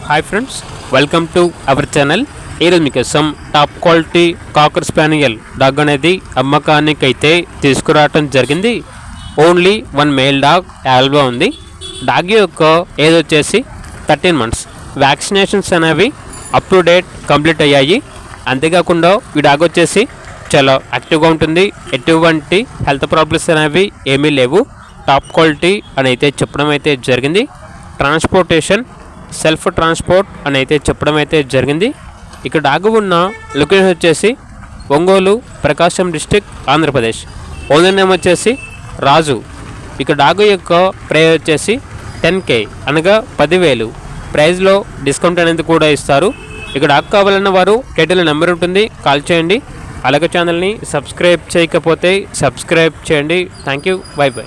Hi friends, welcome to our channel. ఈరోజు మీకోసం top quality కాకర్ spaniel dog అనేది అమ్మకానికి అయితే తీసుకురావటం జరిగింది. ఓన్లీ వన్ మేల్ డాగ్ అవైలబుల్గా ఉంది. డాగ్ యొక్క ఏజ్ వచ్చేసి 13 months. వ్యాక్సినేషన్స్ అనేవి అప్ టు డేట్ కంప్లీట్ అయ్యాయి. అంతేకాకుండా ఈ డాగ్ వచ్చేసి చాలా యాక్టివ్గా ఉంటుంది. ఎటువంటి హెల్త్ ప్రాబ్లమ్స్ అనేవి ఏమీ లేవు. టాప్ క్వాలిటీ అని అయితే చెప్పడం అయితే జరిగింది. ట్రాన్స్పోర్టేషన్ సెల్ఫ్ ట్రాన్స్పోర్ట్ అని అయితే చెప్పడం అయితే జరిగింది. ఇక్కడ డాగ్ ఉన్న లొకేషన్ వచ్చేసి ఒంగోలు, ప్రకాశం డిస్టిక్, ఆంధ్రప్రదేశ్. ఓనర్ నేమ్ వచ్చేసి రాజు. ఇక డాగ్ యొక్క ప్రైస్ వచ్చేసి 10K అనగా 10,000. ప్రైస్లో డిస్కౌంట్ అనేది కూడా ఇస్తారు. ఇక డాగ్ కావాలన్న వారు టైటిల్ నెంబర్ ఉంటుంది, కాల్ చేయండి. అలాగే ఛానల్ని సబ్స్క్రైబ్ చేయకపోతే సబ్స్క్రైబ్ చేయండి. Thank you, by by.